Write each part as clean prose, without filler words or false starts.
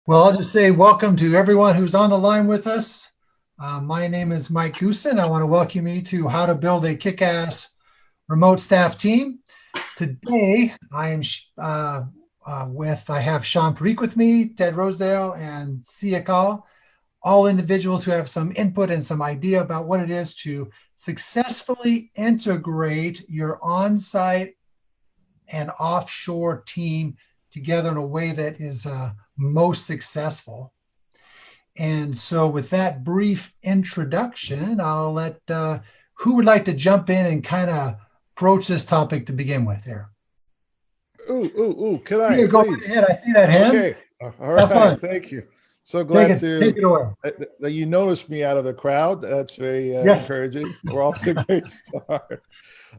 Well, I'll just say welcome to everyone who's on the line with us. My name is Mike Goossen. I want to welcome you to How to Build a Kick-Ass Remote Staff Team. Today, I am I have Shawn Parikh with me, Ted Rosedale, and Sia K, all individuals who have some input and some idea about what it is to successfully integrate your on-site and offshore team together in a way that is most successful. And so with that brief introduction, I'll let, who would like to jump in and kind of broach this topic to begin with here? Can I, yeah, go please? Ahead. I see that hand. Okay, all right, thank you. So glad take it away. that you noticed me out of the crowd. That's very Yes. encouraging. We're off to a great start.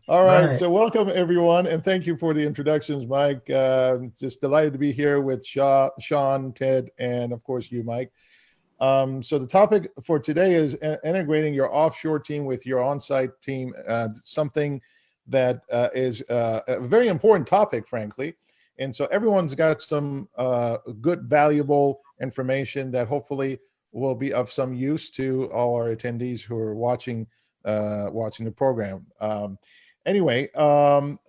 All right, so welcome everyone, and thank you for the introductions, Mike. Just delighted to be here with Shawn, Ted, and of course you, Mike. So the topic for today is integrating your offshore team with your on-site team, something that is a very important topic, frankly. And so everyone's got some good, valuable information that hopefully will be of some use to all our attendees who are watching the program. Anyway,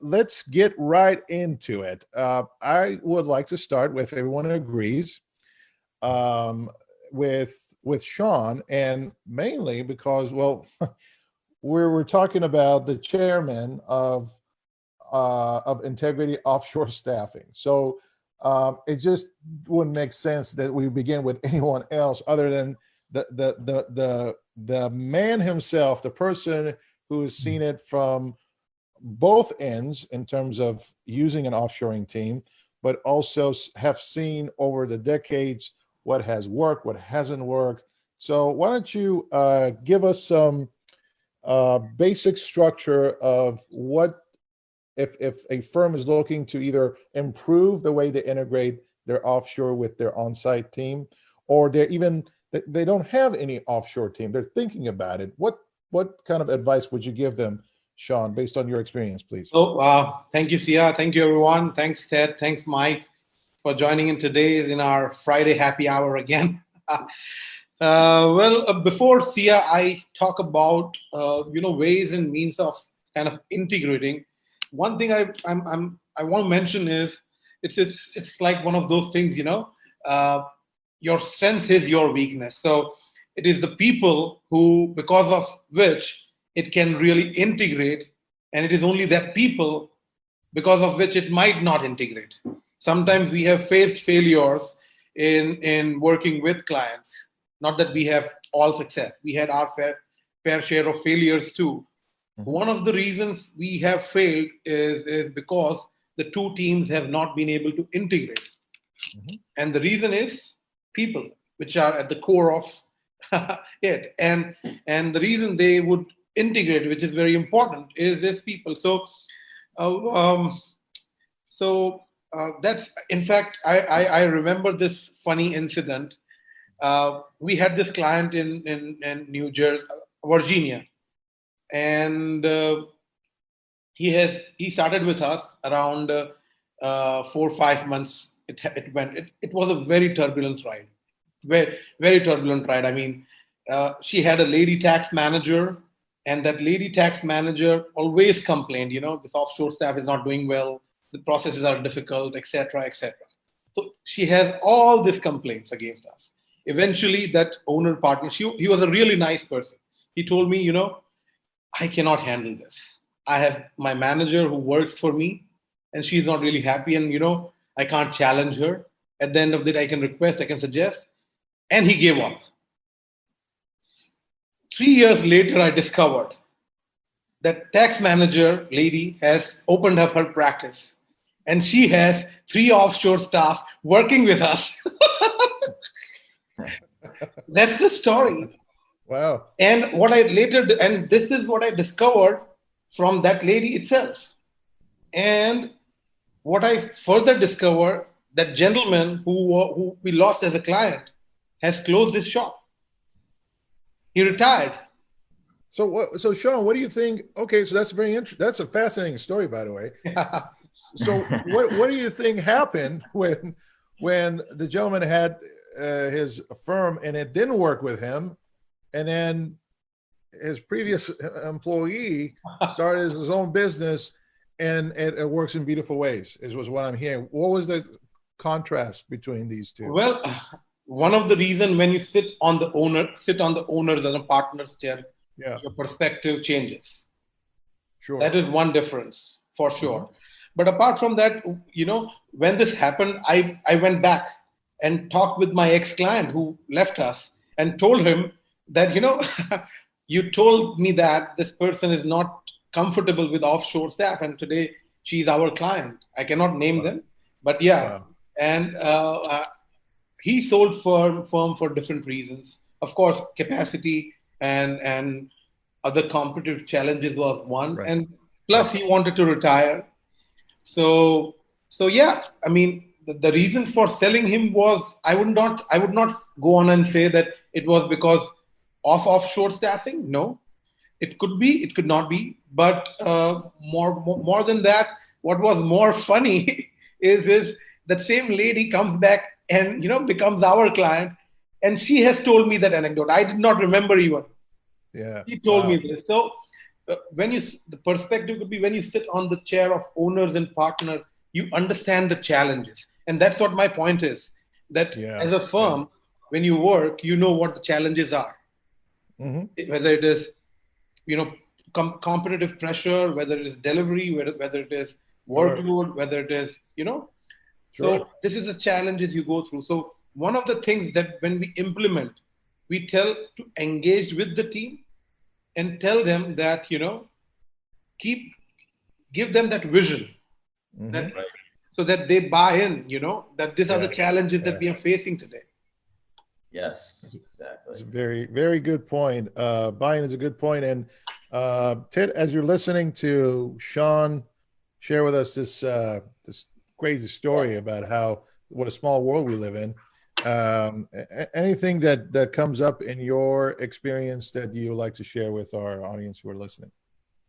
let's get right into it. I would like to start with, if everyone agrees, with Shawn, and mainly because, well, we're talking about the chairman of Entigrity Offshore Staffing. So it just wouldn't make sense that we begin with anyone else other than the man himself, the person who has seen it from both ends in terms of using an offshoring team, but also have seen over the decades what has worked, what hasn't worked. So why don't you give us some basic structure of what, if a firm is looking to either improve the way they integrate their offshore with their on-site team, or they don't have any offshore team, they're thinking about it. What kind of advice would you give them, Shawn, based on your experience, please? So thank you, Sia. Thank you, everyone. Thanks, Ted. Thanks, Mike, for joining in today in our Friday happy hour again. Before Sia, I talk about ways and means of kind of integrating. One thing I want to mention is it's like one of those things, your strength is your weakness. So it is the people who, because of which it can really integrate, and it is only that people because of which it might not integrate. Sometimes we have faced failures in working with clients. Not that we have all success. We had our fair share of failures too. Mm-hmm. One of the reasons we have failed is because the two teams have not been able to integrate. Mm-hmm. And the reason is people, which are at the core of it. And the reason they would integrate, which is very important, is this people. So that's, in fact, I remember this funny incident. We had this client in New Jersey, Virginia, and he started with us around 4 or 5 months. It was a very turbulent ride, very turbulent ride. I mean, she had a lady tax manager, and that lady tax manager always complained, this offshore staff is not doing well, the processes are difficult, etc., etc. So she has all these complaints against us. Eventually, that owner partner, he was a really nice person. He told me, I cannot handle this. I have my manager who works for me, and she's not really happy, and I can't challenge her. At the end of the day, I can request, I can suggest, and he gave up. 3 years later, I discovered that tax manager lady has opened up her practice, and she has 3 offshore staff working with us. That's the story. Wow. And this is what I discovered from that lady itself. And what I further discovered, that gentleman who we lost as a client has closed his shop. He retired. So Shawn, what do you think? Okay, so that's very interesting. That's a fascinating story, by the way. So what do you think happened when the gentleman had his firm and it didn't work with him, and then his previous employee started his own business, and it works in beautiful ways, was what I'm hearing. What was the contrast between these two? Well, one of the reasons when you sit on the owners and a partner's chair, your perspective changes. Sure. That is one difference for sure. But apart from that, when this happened, I went back and talked with my ex-client who left us and told him that, you told me that this person is not comfortable with offshore staff, and today she's our client. I cannot name them, but and he sold firm for different reasons. Of course, capacity and other competitive challenges was one, and plus he wanted to retire. So yeah, I mean, the reason for selling him was I would not go on and say that it was because of offshore staffing. No, it could be, it could not be, but more than that, what was more funny is that same lady comes back and becomes our client, and she has told me that anecdote. I did not remember even. Yeah, she told me this. So the perspective could be when you sit on the chair of owners and partner, you understand the challenges, and that's what my point is. That as a firm, when you work, you know what the challenges are. Whether it is, competitive pressure, whether it is delivery, whether it is workload, whether it is, So this is the challenges you go through. So one of the things that when we implement, we tell to engage with the team and tell them that, give them that vision, so that they buy in, that these are the challenges that we are facing today. Yes, exactly. That's a very, very good point. Buying is a good point. And Ted, as you're listening to Shawn share with us this crazy story about what a small world we live in, anything that comes up in your experience that you would like to share with our audience who are listening?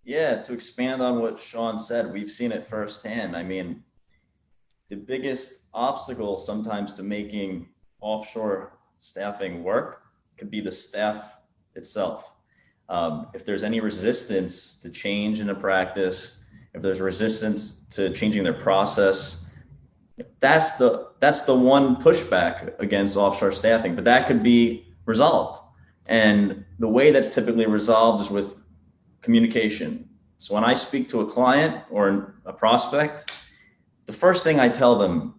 Yeah, to expand on what Shawn said, we've seen it firsthand. I mean, the biggest obstacle sometimes to making offshore staffing work could be the staff itself. If there's any resistance to change in a practice, if there's resistance to changing their process, that's the one pushback against offshore staffing, but that could be resolved. And the way that's typically resolved is with communication. So when I speak to a client or a prospect, the first thing I tell them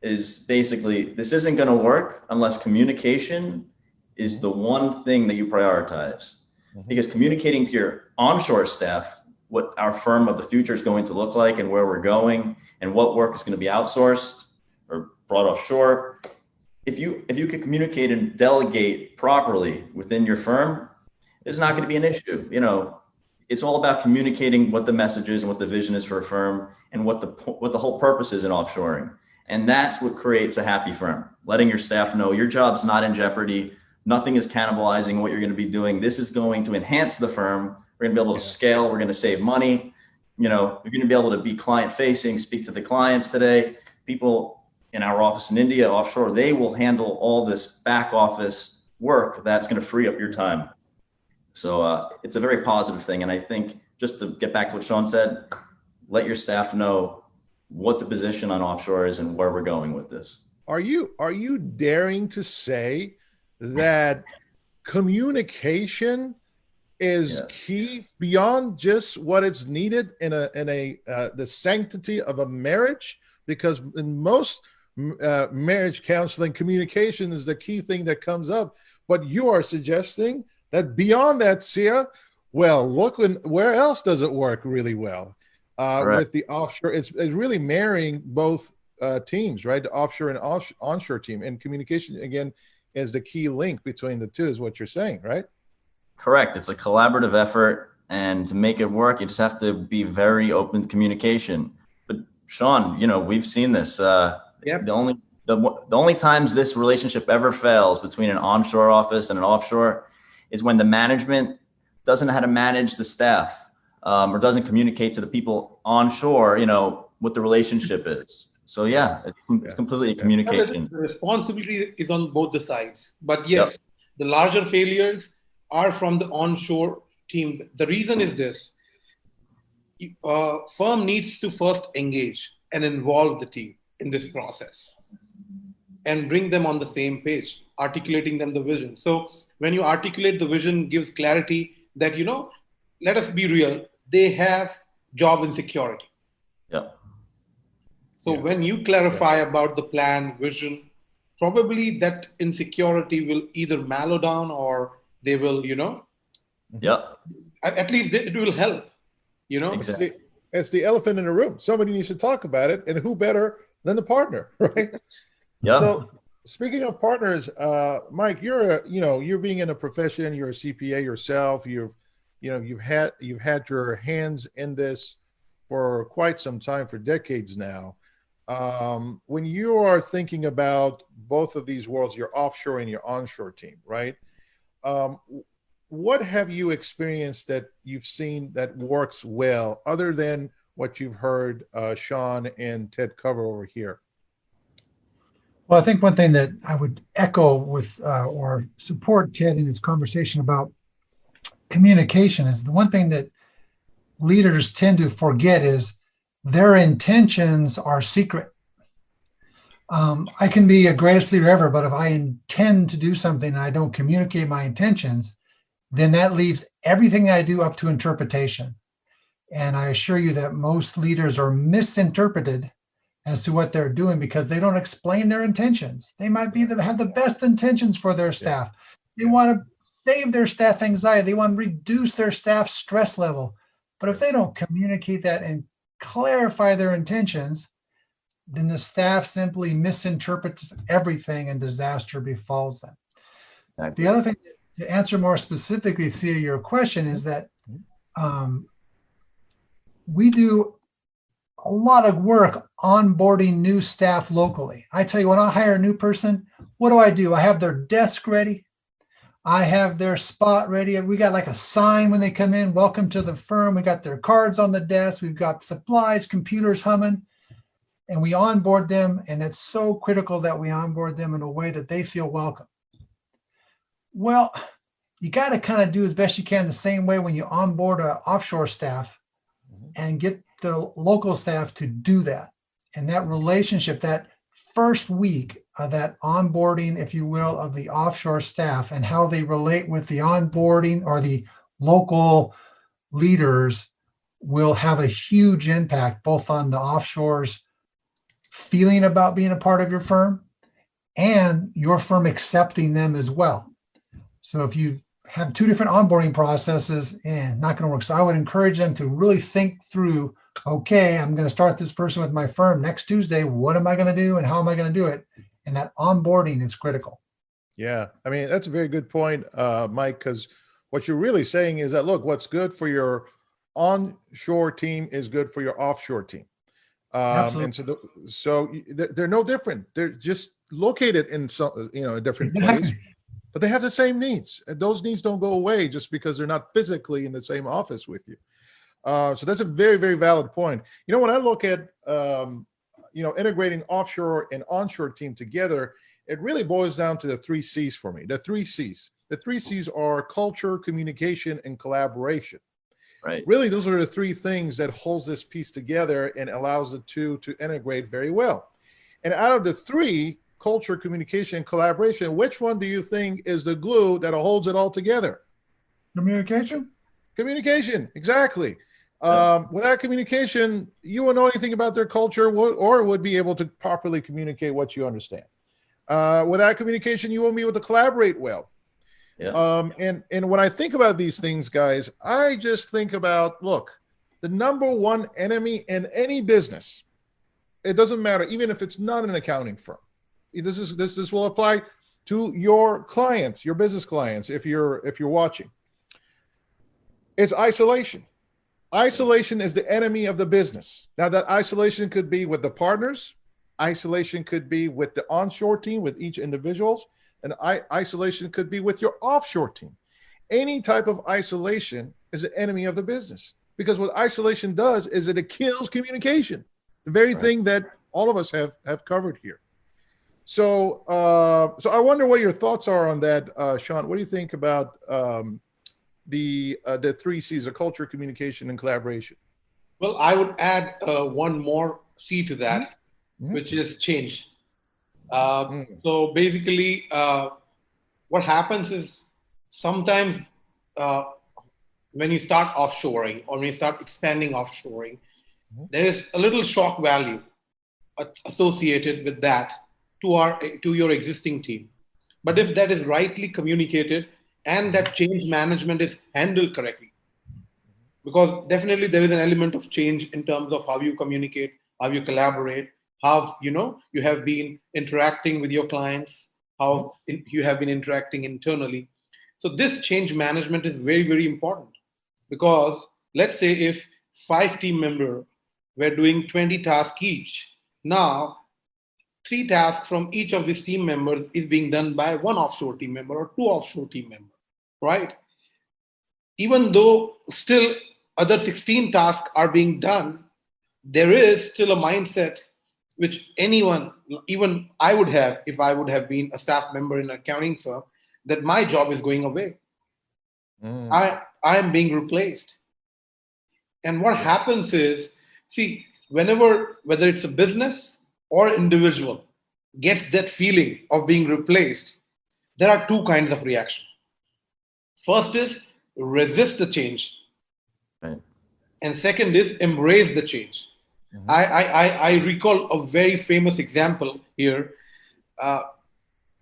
is basically, this isn't going to work unless communication is the one thing that you prioritize. Because communicating to your onshore staff what our firm of the future is going to look like and where we're going and what work is going to be outsourced or brought offshore. If you can communicate and delegate properly within your firm, there's not going to be an issue. It's all about communicating what the message is and what the vision is for a firm and what the whole purpose is in offshoring. And that's what creates a happy firm. Letting your staff know your job's not in jeopardy. Nothing is cannibalizing what you're going to be doing. This is going to enhance the firm. We're going to be able to scale. We're going to save money. You're going to be able to be client facing, speak to the clients today. People in our office in India, offshore, they will handle all this back office work that's going to free up your time. So it's a very positive thing. And I think just to get back to what Shawn said, let your staff know what the position on offshore is and where we're going with this. Are you daring to say that communication is key beyond just what is needed in the sanctity of a marriage? Because in most marriage counseling, communication is the key thing that comes up. But you are suggesting that beyond that, Sia, well, look where else does it work really well? With the offshore, it's really marrying both teams, right? The offshore and onshore team, and communication again is the key link between the two, is what you're saying, right? Correct. It's a collaborative effort, and to make it work, you just have to be very open to communication. But Shawn, we've seen this. The only times this relationship ever fails between an onshore office and an offshore is when the management doesn't know how to manage the staff, or doesn't communicate to the people onshore, what the relationship is. So yeah, it's completely a Yeah, communication. the responsibility is on both the sides. But yes, the larger failures are from the onshore team. The reason is this: firm needs to first engage and involve the team in this process and bring them on the same page, articulating them the vision. So when you articulate the vision, gives clarity that, let us be real, they have job insecurity. Yeah. So when you clarify about the plan, vision, probably that insecurity will either mellow down or they will, Yeah. at least it will help, Exactly. It's the elephant in the room. Somebody needs to talk about it, and who better than the partner, right? Yeah. So speaking of partners, Mike, you're being in a profession, you're a CPA yourself. You've had your hands in this for quite some time, for decades now. When you are thinking about both of these worlds, your offshore and your onshore team, right? What have you experienced that you've seen that works well, other than what you've heard Shawn and Ted cover over here? Well, I think one thing that I would echo with or support Ted in his conversation about communication is the one thing that leaders tend to forget is their intentions are secret. I can be a greatest leader ever, but if I intend to do something and I don't communicate my intentions, then that leaves everything I do up to interpretation. And I assure you that most leaders are misinterpreted as to what they're doing because they don't explain their intentions. They might have the best intentions for their staff. They want to save their staff anxiety. They want to reduce their staff stress level. But if they don't communicate that and clarify their intentions, then the staff simply misinterprets everything and disaster befalls them. Exactly. The other thing, to answer more specifically, Sia, your question is that we do a lot of work onboarding new staff locally. I tell you, when I hire a new person, what do? I have their desk ready. I have their spot ready. We got like a sign when they come in, welcome to the firm. We got their cards on the desk. We've got supplies, computers humming, and we onboard them. And it's so critical that we onboard them in a way that they feel welcome. Well, you got to kind of do as best you can the same way when you onboard an offshore staff and get the local staff to do that. And that relationship, that first week of that onboarding, if you will, of the offshore staff and how they relate with the onboarding or the local leaders will have a huge impact both on the offshore's feeling about being a part of your firm and your firm accepting them as well. So if you have two different onboarding processes, not going to work. So I would encourage them to really think through, okay, I'm going to start this person with my firm next Tuesday. What am I going to do and how am I going to do it? And that onboarding is critical. Yeah, I mean, that's a very good point, Mike, because what you're really saying is that, look, what's good for your onshore team is good for your offshore team. And so they're no different. They're just located in a different place, but they have the same needs. And those needs don't go away just because they're not physically in the same office with you. So that's a very, very valid point. When I look at, integrating offshore and onshore team together, it really boils down to the 3 C's for me. The 3 C's. The 3 C's are culture, communication, and collaboration. Right. Really, those are the 3 things that holds this piece together and allows the two to integrate very well. And out of the 3, culture, communication, and collaboration, which one do you think is the glue that holds it all together? Communication? Communication, exactly. Without communication, you won't know anything about their culture or would be able to properly communicate what you understand. Without communication, you won't be able to collaborate well. Yeah. And when I think about these things, guys, I just think about, look, the number one enemy in any business, it doesn't matter, even if it's not an accounting firm. This will apply to your clients, your business clients, if you're watching. It's isolation. Isolation is the enemy of the business. Now, that isolation could be with the partners. Isolation could be with the onshore team, with each individuals. And isolation could be with your offshore team. Any type of isolation is an enemy of the business, because what isolation does is it kills communication. The very thing that all of us have covered here. So, so I wonder what your thoughts are on that, Shawn. What do you think about the 3 C's of culture, communication, and collaboration? Well, I would add one more C to that, Mm-hmm. which is change. So basically, what happens is sometimes when you start offshoring or when you start expanding offshoring, there is a little shock value associated with that to your existing team. But if that is rightly communicated and that change management is handled correctly, because definitely there is an element of change in terms of how you communicate, how you collaborate, how you have been interacting with your clients, how you have been interacting internally. So this change management is very, very important, because let's say if 5 team members were doing 20 tasks each, now 3 tasks from each of these team members is being done by 1 offshore team member or 2 offshore team members, right? Even though still other 16 tasks are being done, there is still a mindset which anyone, even I would have if I would have been a staff member in an accounting firm, that my job is going away. I am being replaced. And what happens is, see, whether it's a business or individual gets that feeling of being replaced, there are 2 kinds of reaction. First is resist the change. Right. And second is embrace the change. I recall a very famous example here.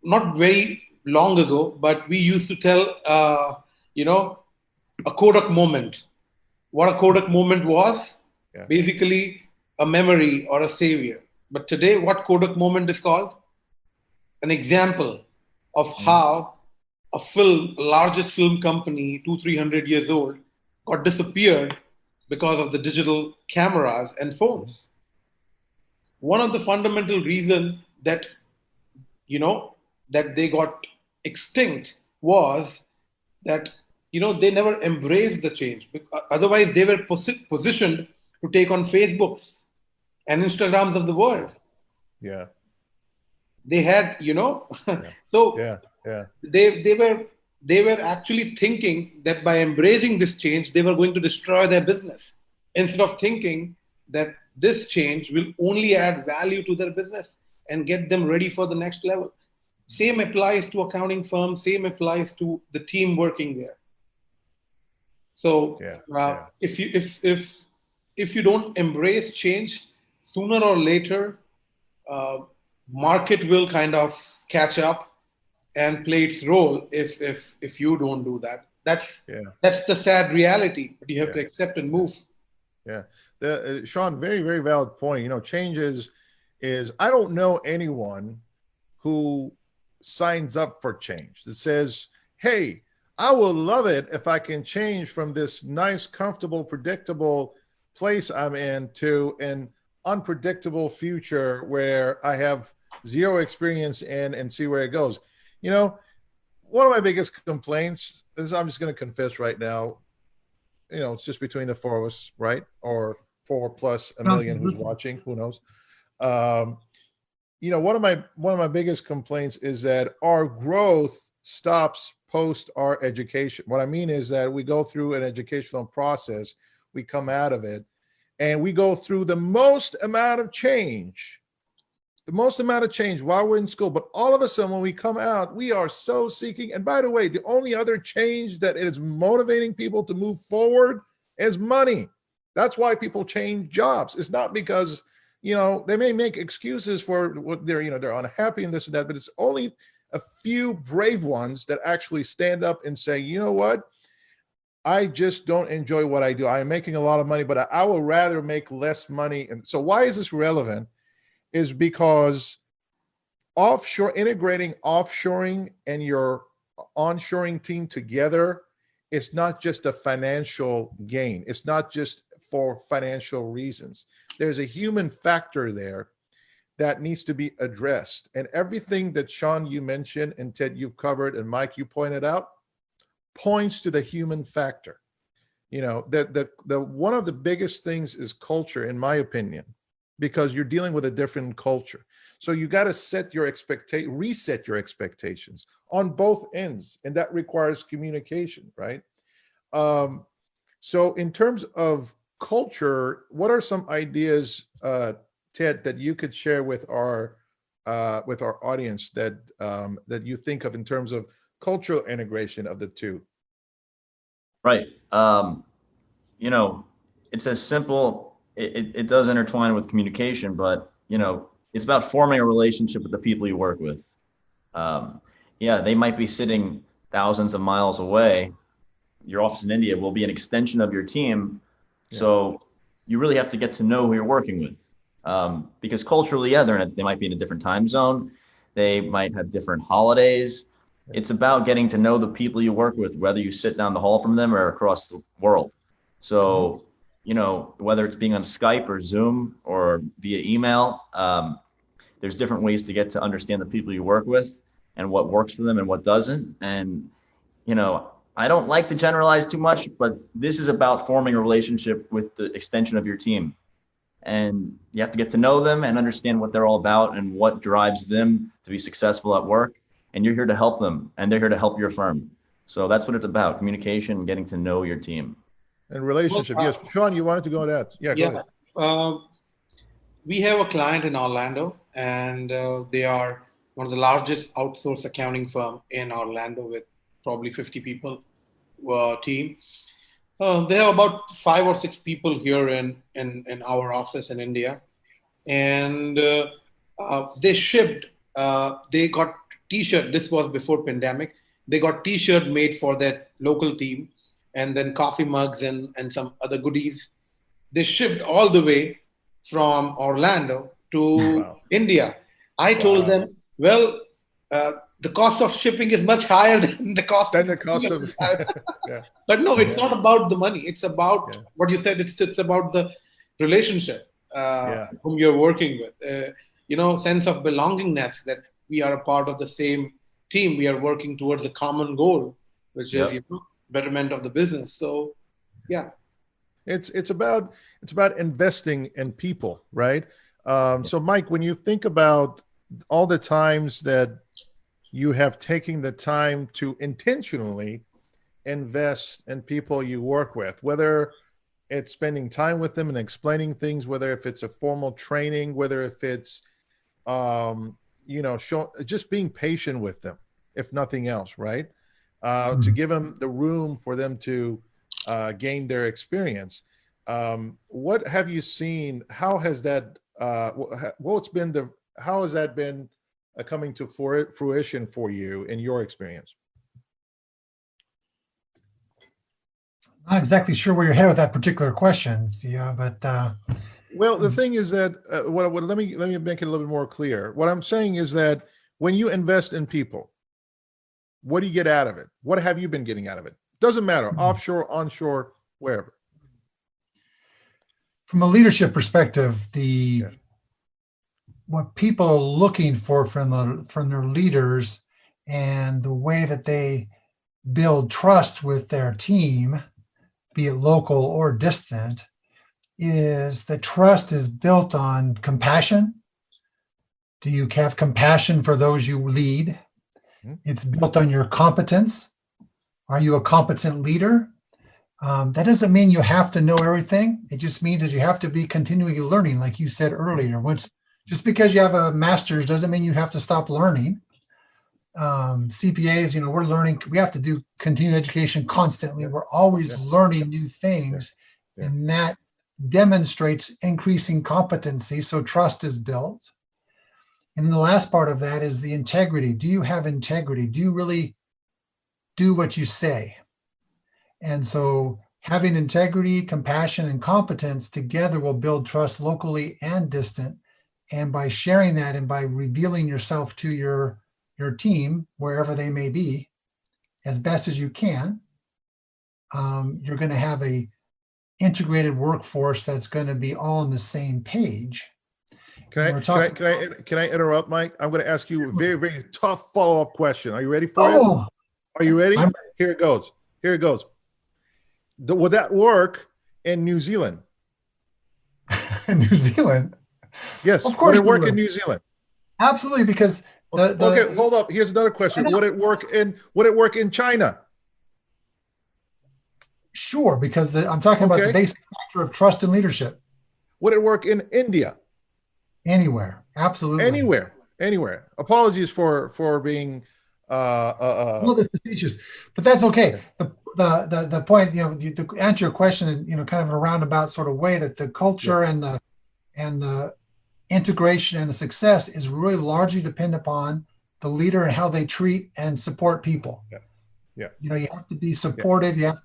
Not very long ago, but we used to tell, a Kodak moment. What a Kodak moment was, basically a memory or a savior. But today, what Kodak moment is called? An example of how a largest film company, 200-300 years old, got disappeared because of the digital cameras and phones. One of the fundamental reasons that, that they got extinct was that, they never embraced the change. Otherwise, they were positioned to take on Facebooks and Instagrams of the world. Yeah. They had, so they were actually thinking that by embracing this change, they were going to destroy their business, instead of thinking that this change will only add value to their business and get them ready for the next level. Same applies to accounting firms, same applies to the team working there. So if you don't embrace change, sooner or later, market will kind of catch up and play its role if you don't do that. That's the sad reality, but you have to accept and move. Yeah, Shawn, very, very valid point. Change is I don't know anyone who signs up for change that says, hey, I will love it if I can change from this nice, comfortable, predictable place I'm in to an unpredictable future where I have 0 experience in and see where it goes. One of my biggest complaints is, I'm just going to confess right now, it's just between the 4 of us, right? Or 4 plus a million who's watching, who knows? One of my biggest complaints is that our growth stops post our education. What I mean is that we go through an educational process, we come out of it, and we go through the most amount of change while we're in school. But all of a sudden, when we come out, we are so seeking. And by the way, the only other change that is motivating people to move forward is money. That's why people change jobs. It's not because, they may make excuses for what they're unhappy and this and that, but it's only a few brave ones that actually stand up and say, you know what? I just don't enjoy what I do. I am making a lot of money, but I will rather make less money. And so why is this relevant? Is because integrating offshoring and your onshoring team together, it's not just a financial gain. It's not just for financial reasons. There's a human factor there that needs to be addressed. And everything that Shawn, you mentioned, and Ted, you've covered, and Mike, you pointed out, points to the human factor. The one of the biggest things is culture, in my opinion. because you're dealing with a different culture. So you got to reset your expectations on both ends, and that requires communication, right? So in terms of culture, what are some ideas, Ted, that you could share with our audience that that you think of in terms of cultural integration of the two? Right. You know, it's as simple. It does intertwine with communication, but you know, it's about forming a relationship with the people you work with. Yeah, they might be sitting thousands of miles away. Your office in India will be an extension of your team. Yeah. So you really have to get to know who you're working with. Because culturally, yeah, they might be in a different time zone. They might have different holidays. It's about getting to know the people you work with, whether you sit down the hall from them or across the world. So, you know, whether it's being on Skype or Zoom or via email, there's different ways to get to understand the people you work with and what works for them and what doesn't. And, you know, I don't like to generalize too much, but this is about forming a relationship with the extension of your team. And you have to get to know them and understand what they're all about and what drives them to be successful at work. And you're here to help them, and they're here to help your firm. So that's what it's about: communication, getting to know your team. And relationship. Yes, Shawn, you wanted to go to that. Yeah, go ahead. We have a client in Orlando, and they are one of the largest outsourced accounting firm in Orlando with probably 50 people team. There are about 5 or 6 people here in our office in India, and they shipped. They got T-shirt. This was before pandemic. They got T-shirt made for that local team, and then coffee mugs and some other goodies. They shipped all the way from Orlando to India. I told them, well, the cost of shipping is much higher than the cost of yeah. But no, it's not about the money. It's about what you said. It's about the relationship whom you're working with. You know, sense of belongingness, that we are a part of the same team. We are working towards a common goal, which is, you know, betterment of the business. So, yeah. It's about investing in people, right? So, Mike, when you think about all the times that you have taken the time to intentionally invest in people you work with, whether it's spending time with them and explaining things, whether if it's a formal training, whether if it's, you know, just being patient with them, if nothing else, right? To give them the room for them to gain their experience. What have you seen? How has that, how has that been coming to fruition for you in your experience? Not exactly sure where you're headed with that particular question, Sia, but well, the thing is that let me make it a little bit more clear. What I'm saying is that when you invest in people, what do you get out of it? What have you been getting out of it? Doesn't matter, offshore, onshore, wherever. From a leadership perspective, what people are looking for from their leaders and the way that they build trust with their team, be it local or distant, is the trust is built on compassion. Do you have compassion for those you lead? It's built on your competence. Are you a competent leader? That doesn't mean you have to know everything. It just means that you have to be continually learning, like you said earlier. Just because you have a master's doesn't mean you have to stop learning. CPAs, you know, we're learning. We have to do continuing education constantly. We're always learning new things, and that demonstrates increasing competency. So trust is built. And then the last part of that is the integrity. Do you have integrity? Do you really do what you say? And so having integrity, compassion, and competence together will build trust locally and distant. And by sharing that and by revealing yourself to your team, wherever they may be, as best as you can, you're going to have a integrated workforce that's going to be all on the same page. Can I interrupt, Mike? I'm going to ask you a very, very tough follow-up question. Are you ready for it? Are you ready? Here it goes. Would that work in New Zealand? New Zealand? Yes. Of course Would it we work would. in New Zealand? Absolutely, because Okay, hold up. Here's another question. Would it work in China? Sure, because I'm talking about the Okay. basic factor of trust and leadership. Would it work in India? Anywhere, absolutely. Anywhere. Apologies for being A little bit facetious, but that's okay. The point, to answer your question in, kind of a roundabout sort of way, that the culture and the integration and the success is really largely dependent upon the leader and how they treat and support people. Yeah. You have to be supportive. You have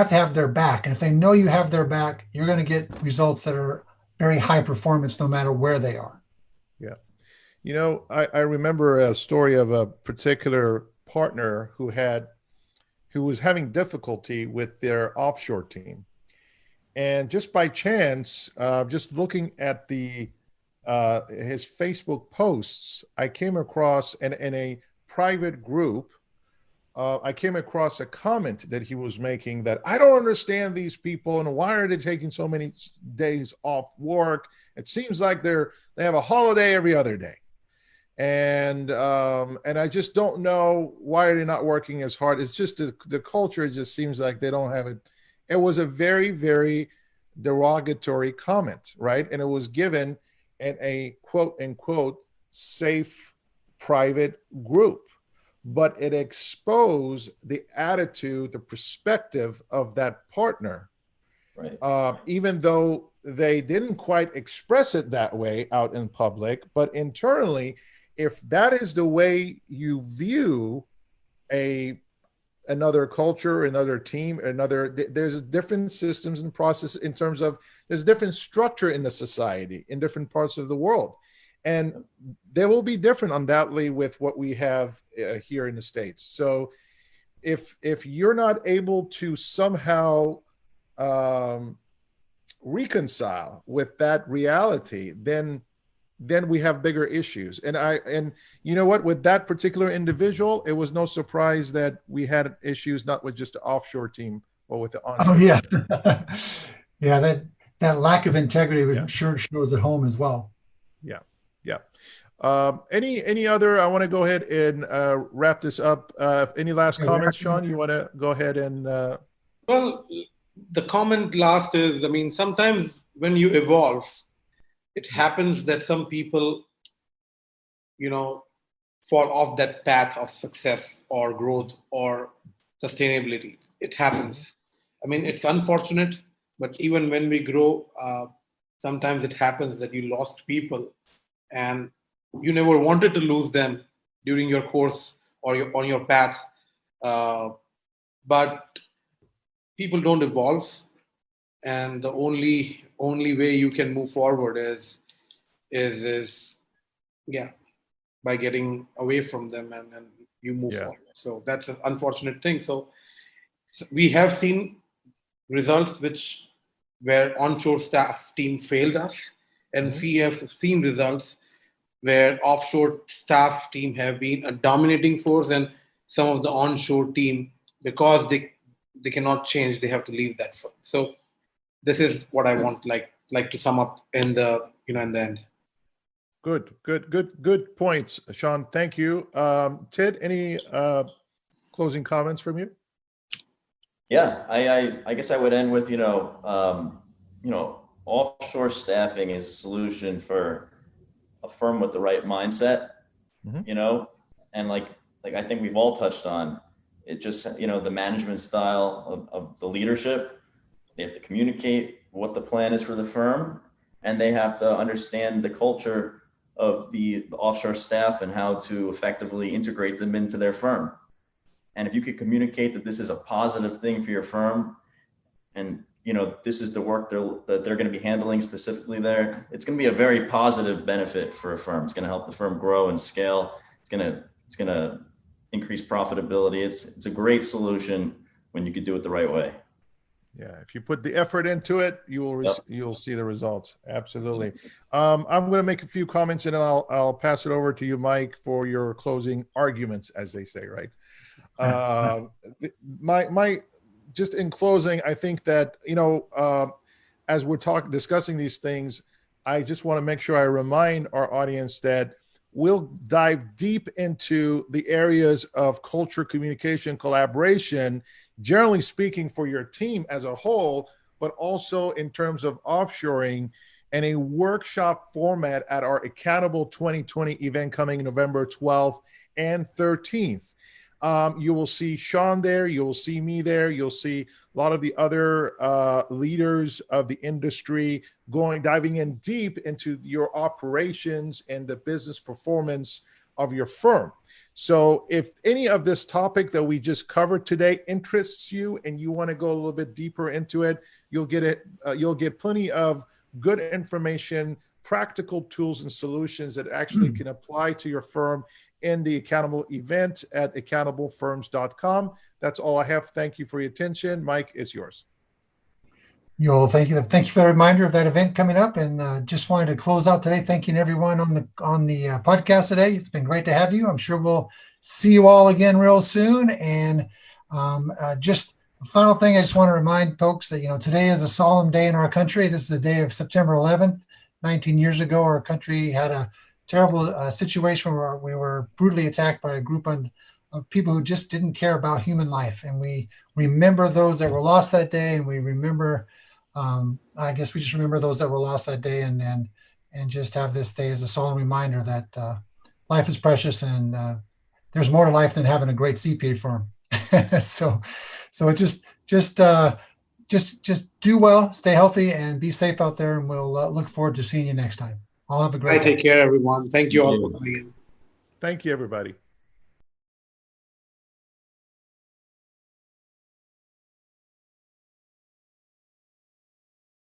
to have their back, and if they know you have their back, you're going to get results that are very high performance, no matter where they are. Yeah. I remember a story of a particular partner who was having difficulty with their offshore team. And just by chance, just looking at his Facebook posts, I came across in a private group, I came across a comment that he was making that I don't understand these people and why are they taking so many days off work? It seems like they have a holiday every other day. And I just don't know why are they not working as hard. It's just the culture. It just seems like they don't have it. It was a very, very derogatory comment, right? And it was given in a quote unquote safe private group, but it exposed the attitude, the perspective of that partner. Right. Even though they didn't quite express it that way out in public, but internally, if that is the way you view another culture, another team, there's different systems and processes in terms of there's different structure in the society in different parts of the world. And they will be different undoubtedly with what we have here in the States. So if you're not able to somehow reconcile with that reality, then we have bigger issues. And you know what, with that particular individual, it was no surprise that we had issues not with just the offshore team, but with the onshore. Oh yeah. Yeah, that lack of integrity sure shows at home as well. Yeah. Any other, I want to go ahead and wrap this up. Any last comments, Shawn? You want to go ahead and Well, the comment last is, sometimes when you evolve, it happens that some people, fall off that path of success or growth or sustainability. It happens. It's unfortunate, but even when we grow, sometimes it happens that you lost people and you never wanted to lose them during your course or on your path. But people don't evolve, and the only way you can move forward is by getting away from them and you move forward. So that's an unfortunate thing. So we have seen results where onshore staff team failed us, and we have seen results where offshore staff team have been a dominating force, and some of the onshore team, because they cannot change, they have to leave that. So this is what I want like to sum up in the in the end. Good points, Shawn. Thank you. Ted, any closing comments from you? Yeah, I guess I would end with, offshore staffing is a solution for a firm with the right mindset, and like I think we've all touched on it, just, the management style of the leadership. They have to communicate what the plan is for the firm, and they have to understand the culture of the offshore staff and how to effectively integrate them into their firm. And if you could communicate that this is a positive thing for your firm, and this is the work that they're going to be handling specifically there, it's going to be a very positive benefit for a firm. It's going to help the firm grow and scale. It's going to increase profitability. It's a great solution when you could do it the right way. Yeah, if you put the effort into it, you'll see the results. Absolutely. I'm going to make a few comments and I'll pass it over to you, Mike, for your closing arguments, as they say, right? Just in closing, I think that, as we're discussing these things, I just want to make sure I remind our audience that we'll dive deep into the areas of culture, communication, collaboration, generally speaking for your team as a whole, but also in terms of offshoring, and a workshop format at our Accountable 2020 event coming November 12th and 13th. You will see Shawn there, you will see me there, you'll see a lot of the other leaders of the industry diving in deep into your operations and the business performance of your firm. So if any of this topic that we just covered today interests you and you want to go a little bit deeper into it, you'll get plenty of good information, practical tools and solutions that actually can apply to your firm in the Accountable event at accountablefirms.com. That's all I have. Thank you for your attention. Mike, it's yours. Joel, thank you. Thank you for the reminder of that event coming up. And just wanted to close out today, thanking everyone on the podcast today. It's been great to have you. I'm sure we'll see you all again real soon. And just the final thing, I just want to remind folks that, today is a solemn day in our country. This is the day of September 11th. 19 years ago, our country had a terrible situation where we were brutally attacked by a group of people who just didn't care about human life. And we remember those that were lost that day, and we remember, I guess we just remember those that were lost that day, and just have this day as a solemn reminder that life is precious, and there's more to life than having a great CPA firm. So it just do well, stay healthy, and be safe out there. And we'll look forward to seeing you next time. I'll have a great day. Take care, everyone. Thank you all for coming in. Thank you, everybody.